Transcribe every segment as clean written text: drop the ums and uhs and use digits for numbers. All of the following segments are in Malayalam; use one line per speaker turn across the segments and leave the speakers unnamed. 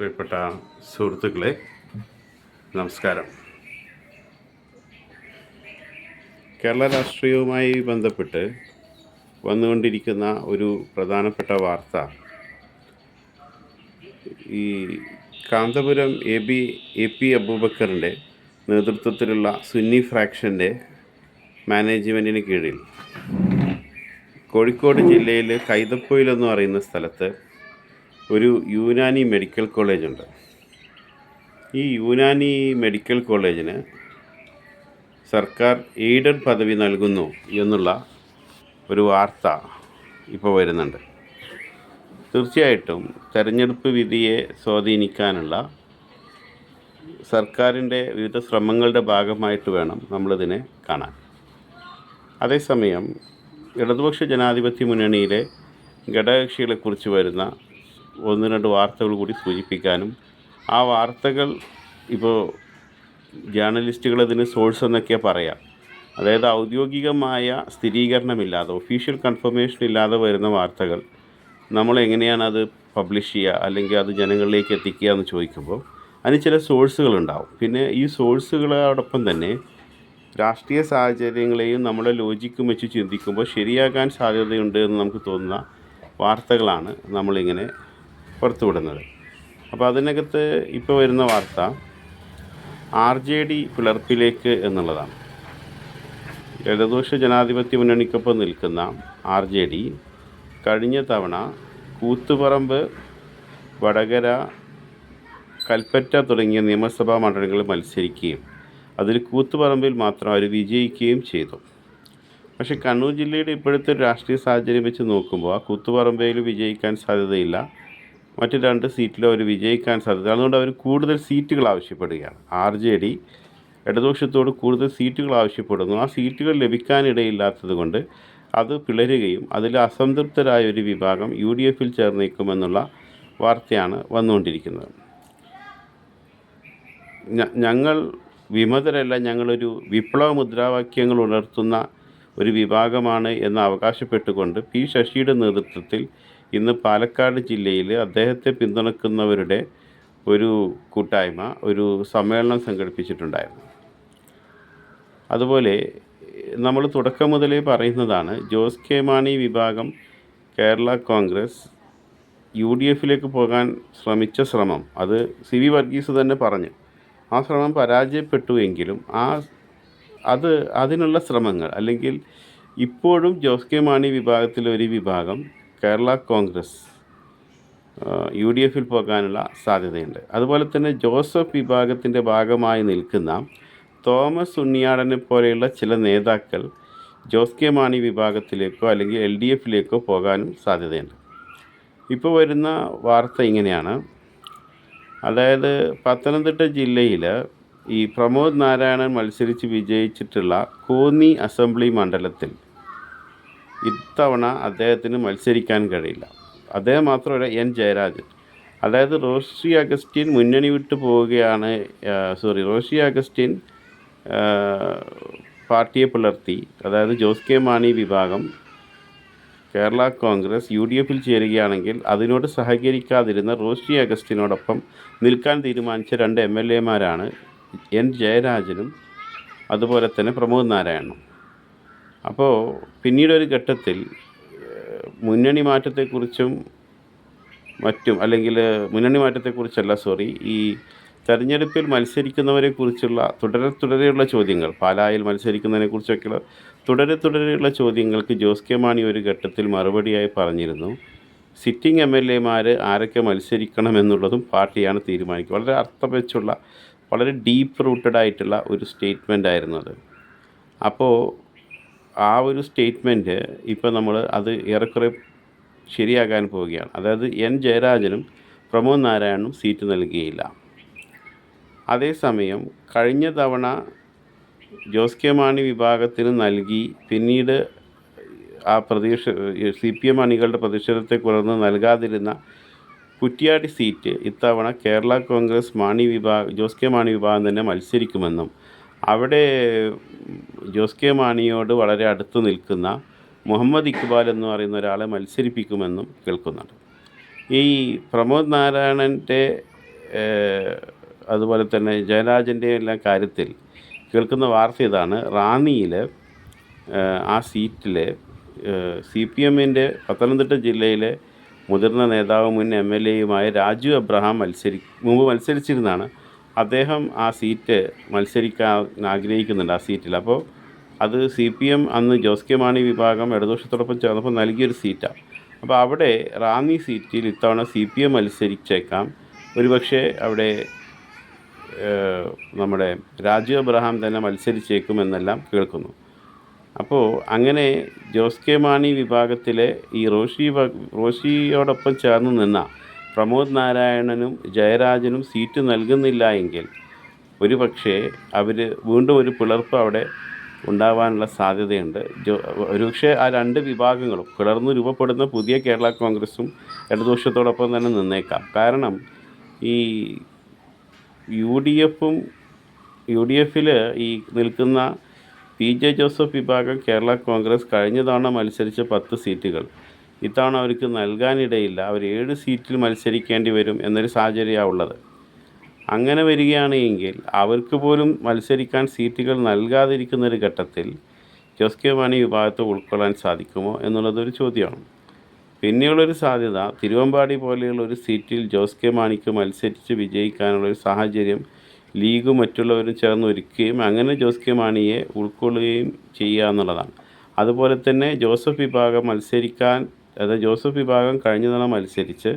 പ്രിയപ്പെട്ട സുഹൃത്തുക്കളെ, നമസ്കാരം. കേരള രാഷ്ട്രീയവുമായി ബന്ധപ്പെട്ട് വന്നുകൊണ്ടിരിക്കുന്ന ഒരു പ്രധാനപ്പെട്ട വാർത്ത, ഈ കാന്തപുരം എ പി അബൂബക്കറിൻ്റെ നേതൃത്വത്തിലുള്ള സുന്നി ഫ്രാക്ഷൻ്റെ മാനേജ്മെൻറ്റിന് കീഴിൽ കോഴിക്കോട് ജില്ലയിൽ കൈതപ്പൊയിൽ എന്ന് പറയുന്ന സ്ഥലത്ത് ഒരു യുനാനി മെഡിക്കൽ കോളേജുണ്ട്. ഈ യുനാനി മെഡിക്കൽ കോളേജിന് സർക്കാർ എയ്ഡഡ് പദവി നൽകുന്നു എന്നുള്ള ഒരു വാർത്ത ഇപ്പോൾ വരുന്നുണ്ട്. തീർച്ചയായിട്ടും തെരഞ്ഞെടുപ്പ് വിധിയെ സ്വാധീനിക്കാനുള്ള സർക്കാരിൻ്റെ വിവിധ ശ്രമങ്ങളുടെ ഭാഗമായിട്ട് വേണം നമ്മളിതിനെ കാണാൻ. അതേസമയം ഇടതുപക്ഷ ജനാധിപത്യ മുന്നണിയിലെ ഘടകകക്ഷികളെക്കുറിച്ച് വരുന്ന ഒന്ന് രണ്ട് വാർത്തകൾ കൂടി സൂചിപ്പിക്കാനും, ആ വാർത്തകൾ ഇപ്പോൾ ജേർണലിസ്റ്റുകൾ ഇതിന് സോഴ്സ് എന്നൊക്കെ പറയാം. അതായത് ഔദ്യോഗികമായ സ്ഥിരീകരണമില്ലാതെ, ഒഫീഷ്യൽ കൺഫർമേഷൻ ഇല്ലാതെ വരുന്ന വാർത്തകൾ നമ്മൾ എങ്ങനെയാണ് അത് പബ്ലിഷ് ചെയ്യുക അല്ലെങ്കിൽ അത് ജനങ്ങളിലേക്ക് എത്തിക്കുക എന്ന് ചോദിക്കുമ്പോൾ അതിന് ചില സോഴ്സുകളുണ്ടാവും. പിന്നെ ഈ സോഴ്സുകളോടൊപ്പം തന്നെ രാഷ്ട്രീയ സാഹചര്യങ്ങളെയും നമ്മുടെ ലോജിക്കും വെച്ച് ചിന്തിക്കുമ്പോൾ ശരിയാകാൻ സാധ്യതയുണ്ട് എന്ന് നമുക്ക് തോന്നുന്ന വാർത്തകളാണ് നമ്മളിങ്ങനെ പുറത്തുവിടുന്നത്. അപ്പോൾ അതിനകത്ത് ഇപ്പോൾ വരുന്ന വാർത്ത RJD പിളർപ്പിലേക്ക് എന്നുള്ളതാണ്. ഇടതുപക്ഷ ജനാധിപത്യ മുന്നണിക്കൊപ്പം നിൽക്കുന്ന RJD കഴിഞ്ഞ തവണ കൂത്തുപറമ്പ്, വടകര, കൽപ്പറ്റ തുടങ്ങിയ നിയമസഭാ മണ്ഡലങ്ങളിൽ മത്സരിക്കുകയും അതിൽ കൂത്തുപറമ്പിൽ മാത്രം അവർ വിജയിക്കുകയും ചെയ്തു. പക്ഷേ കണ്ണൂർ ജില്ലയുടെ ഇപ്പോഴത്തെ രാഷ്ട്രീയ സാഹചര്യം വെച്ച് നോക്കുമ്പോൾ ആ കൂത്തുപറമ്പയിൽ വിജയിക്കാൻ സാധ്യതയില്ല, മറ്റ് 2 സീറ്റിലും അവർ വിജയിക്കാൻ സാധ്യത. അതുകൊണ്ട് അവർ കൂടുതൽ സീറ്റുകൾ ആവശ്യപ്പെടുകയാണ്. RJD ഇടതുപക്ഷത്തോട് കൂടുതൽ സീറ്റുകൾ ആവശ്യപ്പെടുന്നു. ആ സീറ്റുകൾ ലഭിക്കാനിടയില്ലാത്തത് കൊണ്ട് അത് പിളരുകയും അതിൽ അസംതൃപ്തരായ ഒരു വിഭാഗം UDFൽ ചേർന്നേക്കുമെന്നുള്ള വാർത്തയാണ് വന്നുകൊണ്ടിരിക്കുന്നത്. ഞങ്ങൾ വിമതരല്ല, ഞങ്ങളൊരു വിപ്ലവ മുദ്രാവാക്യങ്ങൾ ഉണർത്തുന്ന ഒരു വിഭാഗമാണ് എന്ന് അവകാശപ്പെട്ടുകൊണ്ട് P. ശശിയുടെ നേതൃത്വത്തിൽ ഇന്ന് പാലക്കാട് ജില്ലയിൽ അദ്ദേഹത്തെ പിന്തുണയ്ക്കുന്നവരുടെ ഒരു കൂട്ടായ്മ ഒരു സമ്മേളനം സംഘടിപ്പിച്ചിട്ടുണ്ടായിരുന്നു. അതുപോലെ നമ്മൾ തുടക്കം മുതലേ പറയുന്നതാണ്, ജോസ് കെ മാണി വിഭാഗം കേരള കോൺഗ്രസ് UDFലേക്ക് പോകാൻ ശ്രമിച്ച ശ്രമം, അത് CV വർഗീസ് തന്നെ പറഞ്ഞു, ആ ശ്രമം പരാജയപ്പെട്ടു എങ്കിലും അതിനുള്ള ശ്രമങ്ങൾ, അല്ലെങ്കിൽ ഇപ്പോഴും ജോസ് കെ മാണി വിഭാഗത്തിലെ ഒരു വിഭാഗം കേരള കോൺഗ്രസ് UDFൽ പോകാനുള്ള സാധ്യതയുണ്ട്. അതുപോലെ തന്നെ ജോസഫ് വിഭാഗത്തിൻ്റെ ഭാഗമായി നിൽക്കുന്ന തോമസ് ഉണ്ണിയാടനെ പോലെയുള്ള ചില നേതാക്കൾ ജോസ് കെ മാണി വിഭാഗത്തിലേക്കോ അല്ലെങ്കിൽ LDFലേക്കോ പോകാനും സാധ്യതയുണ്ട്. ഇപ്പോൾ വരുന്ന വാർത്ത ഇങ്ങനെയാണ്. അതായത് പത്തനംതിട്ട ജില്ലയിൽ ഈ പ്രമോദ് നാരായണൻ മത്സരിച്ച് വിജയിച്ചിട്ടുള്ള കോന്നി അസംബ്ലി മണ്ഡലത്തിൽ ഇത്തവണ അദ്ദേഹത്തിന് മത്സരിക്കാൻ കഴിയില്ല. അദ്ദേഹം മാത്രമല്ല, N. ജയരാജൻ, അതായത് റോഷി അഗസ്റ്റിൻ മുന്നണി വിട്ടു പോവുകയാണ്. റോഷി അഗസ്റ്റിൻ പാർട്ടിയെ പിളർത്തി, അതായത് ജോസ് കെ മാണി വിഭാഗം കേരള കോൺഗ്രസ് UDFൽ ചേരുകയാണെങ്കിൽ അതിനോട് സഹകരിക്കാതിരുന്ന റോഷി അഗസ്റ്റിനോടൊപ്പം നിൽക്കാൻ തീരുമാനിച്ച 2 MLAമാരാണ് N. ജയരാജനും അതുപോലെ തന്നെ പ്രമോദ് നാരായണനും. അപ്പോൾ പിന്നീടൊരു ഘട്ടത്തിൽ മുന്നണി മാറ്റത്തെക്കുറിച്ചും മറ്റും, അല്ലെങ്കിൽ മുന്നണി മാറ്റത്തെക്കുറിച്ചല്ല, ഈ തെരഞ്ഞെടുപ്പിൽ മത്സരിക്കുന്നവരെക്കുറിച്ചുള്ള തുടരെയുള്ള ചോദ്യങ്ങൾ, പാലായിൽ മത്സരിക്കുന്നതിനെക്കുറിച്ചൊക്കെയുള്ള തുടരെയുള്ള ചോദ്യങ്ങൾക്ക് ജോസ് കെ മാണി ഒരു ഘട്ടത്തിൽ മറുപടിയായി പറഞ്ഞിരുന്നു, സിറ്റിംഗ് MLAമാർ ആരൊക്കെ മത്സരിക്കണമെന്നുള്ളതും പാർട്ടിയാണ് തീരുമാനിക്കുക. വളരെ അർത്ഥം വെച്ചുള്ള, വളരെ ഡീപ്പ് റൂട്ടഡ് ആയിട്ടുള്ള ഒരു സ്റ്റേറ്റ്മെൻ്റ് ആയിരുന്നു അത്. അപ്പോൾ ആ ഒരു സ്റ്റേറ്റ്മെൻറ്റ് ഇപ്പോൾ നമ്മൾ അത് ഏറെക്കുറെ ശരിയാകാൻ പോവുകയാണ്. അതായത് N. ജയരാജനും പ്രമോദ് നാരായണനും സീറ്റ് നൽകുകയില്ല. അതേസമയം കഴിഞ്ഞ തവണ ജോസ് കെ മാണി വിഭാഗത്തിന് നൽകി പിന്നീട് ആ CPM അണികളുടെ പ്രതിഷേധത്തെ തുടർന്ന് നൽകാതിരുന്ന കുറ്റ്യാടി സീറ്റ് ഇത്തവണ കേരള കോൺഗ്രസ് ജോസ് കെ മാണി വിഭാഗം തന്നെ മത്സരിക്കുമെന്നും അവിടെ ജോസ് കെ മാണിയോട് വളരെ അടുത്ത് നിൽക്കുന്ന മുഹമ്മദ് ഇക്ബാൽ എന്ന് പറയുന്ന ഒരാളെ മത്സരിപ്പിക്കുമെന്നും കേൾക്കുന്നുണ്ട്. ഈ പ്രമോദ് നാരായണൻ്റെ അതുപോലെ തന്നെ ജയരാജൻ്റെ എല്ലാം കാര്യത്തിൽ കേൾക്കുന്ന വാർത്ത ഇതാണ്. റാന്നിയിൽ ആ സീറ്റിൽ CPMൻ്റെ പത്തനംതിട്ട ജില്ലയിലെ മുതിർന്ന നേതാവ് മുൻ MLAയുമായ രാജു അബ്രഹാം മുമ്പ് മത്സരിച്ചിരുന്നതാണ്. അദ്ദേഹം ആ സീറ്റ് മത്സരിക്കാൻ ആഗ്രഹിക്കുന്നുണ്ട് ആ സീറ്റിൽ. അപ്പോൾ അത് CPM അന്ന് ജോസ് കെ മാണി വിഭാഗം ഇടതുപക്ഷത്തോടൊപ്പം ചേർന്നപ്പോൾ നൽകിയൊരു സീറ്റാണ്. അപ്പോൾ അവിടെ റാന്നി സീറ്റിൽ ഇത്തവണ CPM മത്സരിച്ചേക്കാം. ഒരുപക്ഷെ അവിടെ നമ്മുടെ രാജു അബ്രഹാം തന്നെ മത്സരിച്ചേക്കുമെന്നെല്ലാം കേൾക്കുന്നു. അപ്പോൾ അങ്ങനെ ജോസ് കെ മാണി വിഭാഗത്തിലെ ഈ റോഷിയോടൊപ്പം ചേർന്ന് നിന്ന പ്രമോദ് നാരായണനും ജയരാജനും സീറ്റ് നൽകുന്നില്ല എങ്കിൽ ഒരുപക്ഷെ അവർ വീണ്ടും ഒരു പിളർപ്പ് അവിടെ ഉണ്ടാവാനുള്ള സാധ്യതയുണ്ട്. ഒരുപക്ഷെ ആ രണ്ട് വിഭാഗങ്ങളും പിളർന്ന് രൂപപ്പെടുന്ന പുതിയ കേരള കോൺഗ്രസും ഇടതുപക്ഷത്തോടൊപ്പം തന്നെ നിന്നേക്കാം. കാരണം ഈ UDFിൽ ഈ നിൽക്കുന്ന PJ ജോസഫ് വിഭാഗം കേരള കോൺഗ്രസ് കഴിഞ്ഞ തവണ മത്സരിച്ച 10 സീറ്റുകൾ ഇത്തവണ അവർക്ക് നൽകാനിടയില്ല. അവർ 7 സീറ്റിൽ മത്സരിക്കേണ്ടി വരും എന്നൊരു സാഹചര്യമാണ് ഉള്ളത്. അങ്ങനെ വരികയാണ് എങ്കിൽ അവർക്ക് പോലും മത്സരിക്കാൻ സീറ്റുകൾ നൽകാതിരിക്കുന്നൊരു ഘട്ടത്തിൽ ജോസ് കെ മാണി വിഭാഗത്തെ ഉൾക്കൊള്ളാൻ സാധിക്കുമോ എന്നുള്ളതൊരു ചോദ്യമാണ്. പിന്നെയുള്ളൊരു സാധ്യത തിരുവമ്പാടി പോലെയുള്ള ഒരു സീറ്റിൽ ജോസ് കെ മാണിക്ക് മത്സരിച്ച് വിജയിക്കാനുള്ളൊരു സാഹചര്യം ലീഗും മറ്റുള്ളവരും ചേർന്ന് ഒരുക്കുകയും അങ്ങനെ ജോസ് കെ മാണിയെ ഉൾക്കൊള്ളുകയും ചെയ്യുക എന്നുള്ളതാണ്. അതുപോലെ തന്നെ ജോസഫ് വിഭാഗം കഴിഞ്ഞ തവണ മത്സരിച്ച്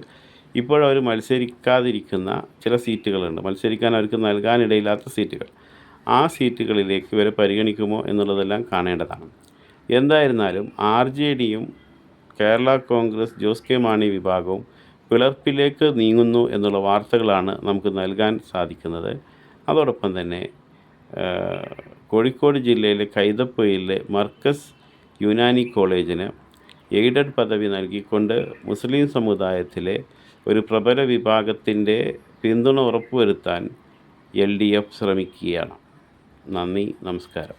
ഇപ്പോഴവർ മത്സരിക്കാതിരിക്കുന്ന ചില സീറ്റുകളുണ്ട്, മത്സരിക്കാൻ അവർക്ക് നൽകാനിടയില്ലാത്ത സീറ്റുകൾ. ആ സീറ്റുകളിലേക്ക് ഇവരെ പരിഗണിക്കുമോ എന്നുള്ളതെല്ലാം കാണേണ്ടതാണ്. എന്തായിരുന്നാലും RJDയും കേരള കോൺഗ്രസ് ജോസ് കെ മാണി വിഭാഗവും പിളർപ്പിലേക്ക് നീങ്ങുന്നു എന്നുള്ള വാർത്തകളാണ് നമുക്ക് നൽകാൻ സാധിക്കുന്നത്. അതോടൊപ്പം തന്നെ കോഴിക്കോട് ജില്ലയിലെ കൈതപ്പൊയിലെ മർക്കസ് യുനാനി കോളേജിന് എയ്ഡഡ് പദവി നൽകിക്കൊണ്ട് മുസ്ലിം സമുദായത്തിലെ ഒരു പ്രബല വിഭാഗത്തിൻ്റെ പിന്തുണ ഉറപ്പുവരുത്താൻ LDF ശ്രമിക്കുകയാണ്. നന്ദി, നമസ്കാരം.